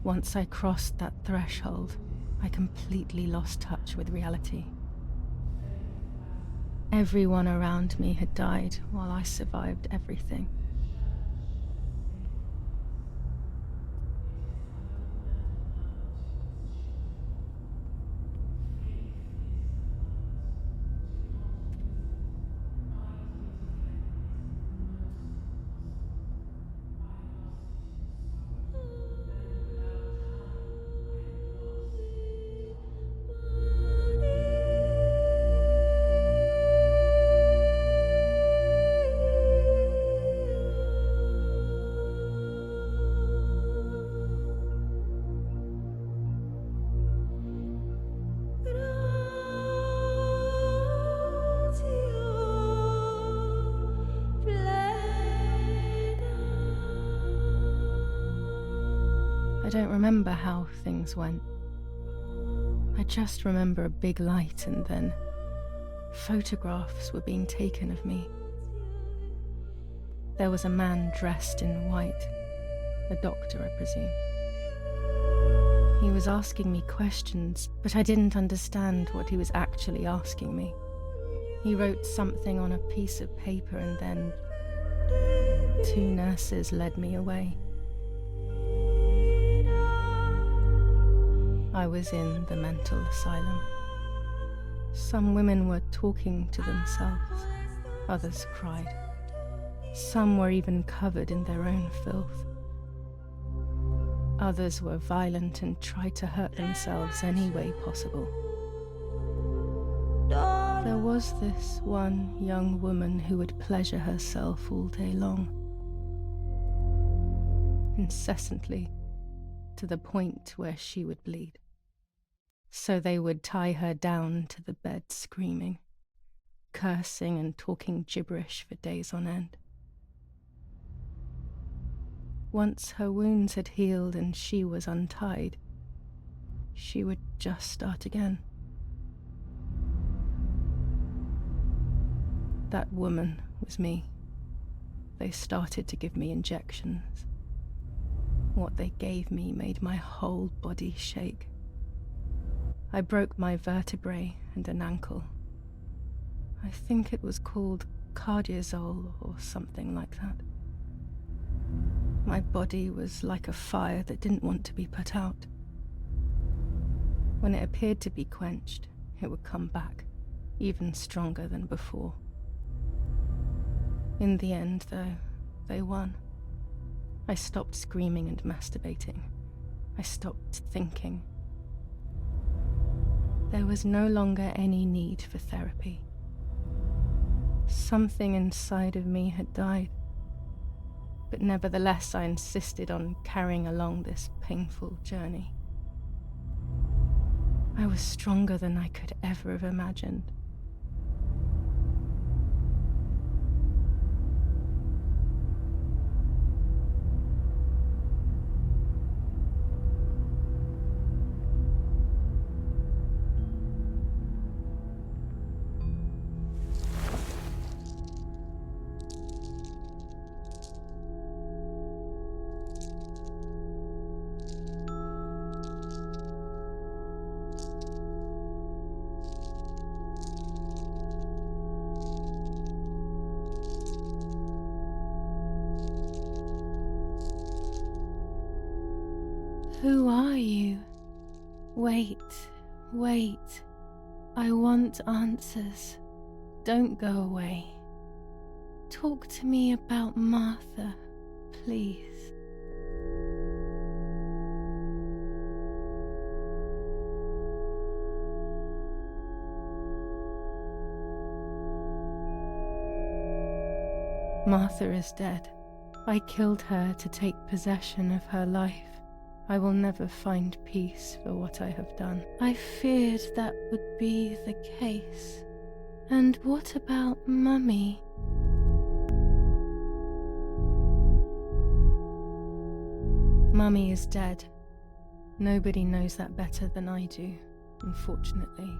Once I crossed that threshold, I completely lost touch with reality. Everyone around me had died while I survived everything. I don't remember how things went. I just remember a big light, and then photographs were being taken of me. There was a man dressed in white, a doctor, I presume. He was asking me questions, but I didn't understand what he was actually asking me. He wrote something on a piece of paper, and then 2 nurses led me away. I was in the mental asylum. Some women were talking to themselves, others cried. Some were even covered in their own filth. Others were violent and tried to hurt themselves any way possible. There was this one young woman who would pleasure herself all day long, incessantly, to the point where she would bleed. So they would tie her down to the bed screaming, cursing and talking gibberish for days on end. Once her wounds had healed and she was untied, she would just start again. That woman was me. They started to give me injections. What they gave me made my whole body shake. I broke my vertebrae and an ankle. I think it was called cardiazol or something like that. My body was like a fire that didn't want to be put out. When it appeared to be quenched, it would come back, even stronger than before. In the end, though, they won. I stopped screaming and masturbating. I stopped thinking. There was no longer any need for therapy. Something inside of me had died, but nevertheless I insisted on carrying along this painful journey. I was stronger than I could ever have imagined. Who are you? Wait, wait. I want answers. Don't go away. Talk to me about Martha, please. Martha is dead. I killed her to take possession of her life. I will never find peace for what I have done. I feared that would be the case. And what about Mummy? Mummy is dead. Nobody knows that better than I do, unfortunately.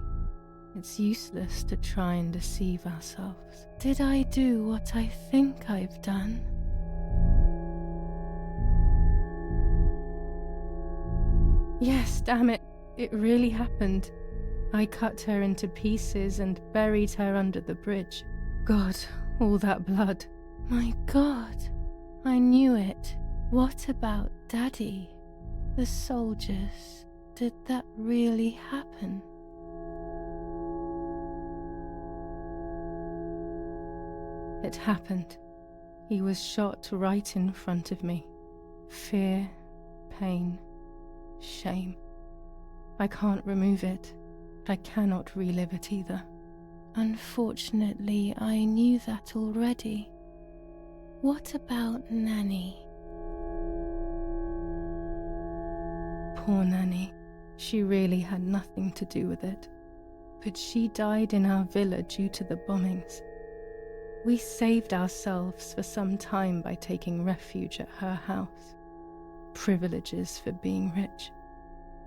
It's useless to try and deceive ourselves. Did I do what I think I've done? Yes, damn it. It really happened. I cut her into pieces and buried her under the bridge. God, all that blood. My God, I knew it. What about Daddy? The soldiers? Did that really happen? It happened. He was shot right in front of me. Fear, pain, shame. I can't remove it. I cannot relive it either. Unfortunately, I knew that already. What about Nanny? Poor Nanny. She really had nothing to do with it. But she died in our villa due to the bombings. We saved ourselves for some time by taking refuge at her house. Privileges for being rich.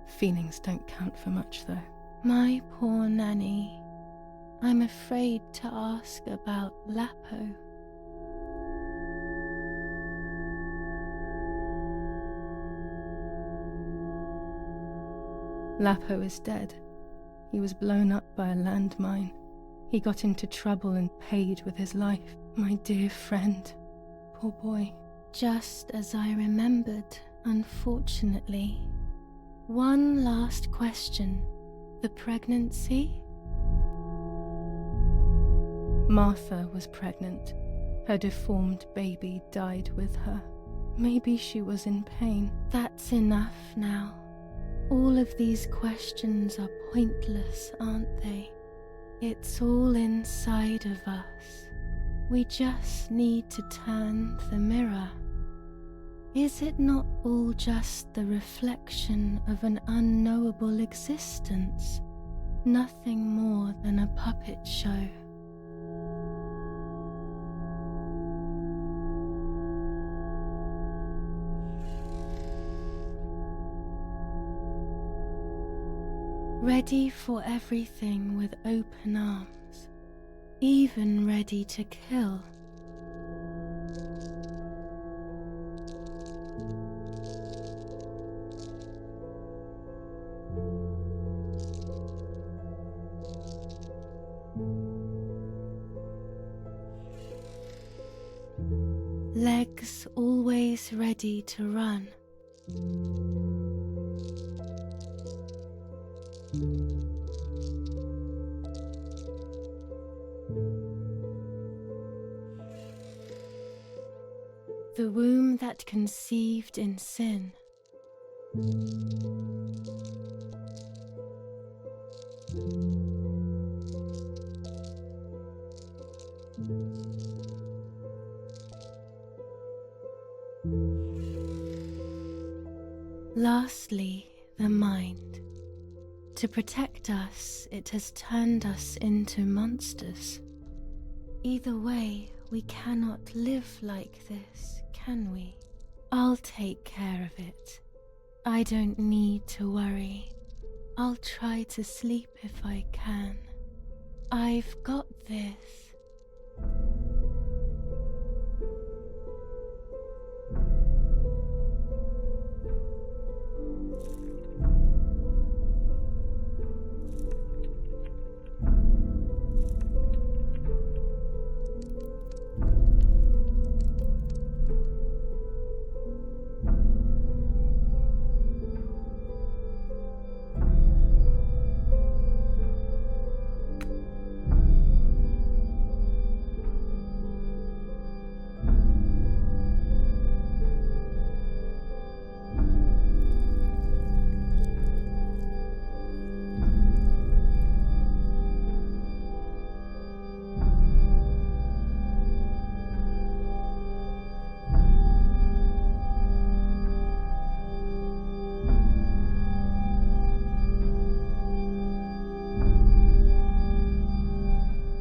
Feelings don't count for much, though. My poor Nanny. I'm afraid to ask about Lapo. Lapo is dead. He was blown up by a landmine. He got into trouble and paid with his life. My dear friend. Poor boy. Just as I remembered, unfortunately. One last question. The pregnancy? Martha was pregnant. Her deformed baby died with her. Maybe she was in pain. That's enough now. All of these questions are pointless, aren't they? It's all inside of us. We just need to turn the mirror. Is it not all just the reflection of an unknowable existence? Nothing more than a puppet show. Ready for everything with open arms, even ready to kill. Legs always ready to run. The womb that conceived in sin. Lastly, the mind. To protect us, it has turned us into monsters. Either way, we cannot live like this, can we? I'll take care of it. I don't need to worry. I'll try to sleep if I can. I've got this.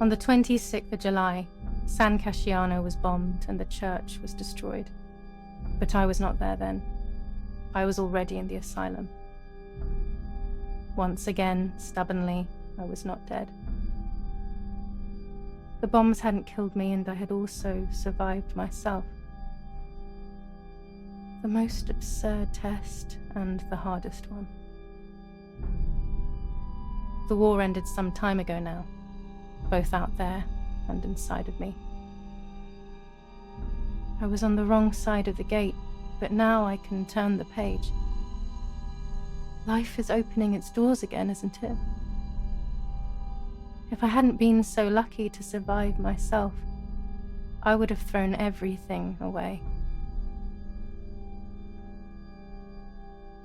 On the 26th of July, San Casciano was bombed and the church was destroyed. But I was not there then. I was already in the asylum. Once again, stubbornly, I was not dead. The bombs hadn't killed me, and I had also survived myself. The most absurd test and the hardest one. The war ended some time ago now, both out there and inside of me. I was on the wrong side of the gate, but now I can turn the page. Life is opening its doors again, isn't it? If I hadn't been so lucky to survive myself, I would have thrown everything away.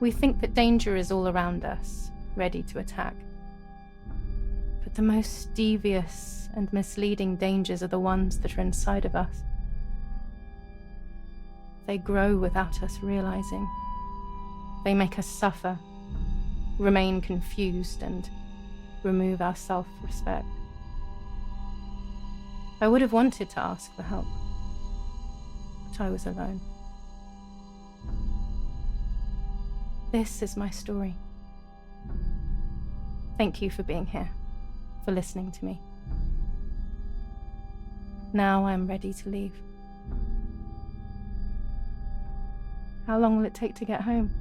We think that danger is all around us, ready to attack. But the most devious and misleading dangers are the ones that are inside of us. They grow without us realizing. They make us suffer, remain confused, and remove our self-respect. I would have wanted to ask for help, but I was alone. This is my story. Thank you for being here, for listening to me. Now I'm ready to leave. How long will it take to get home?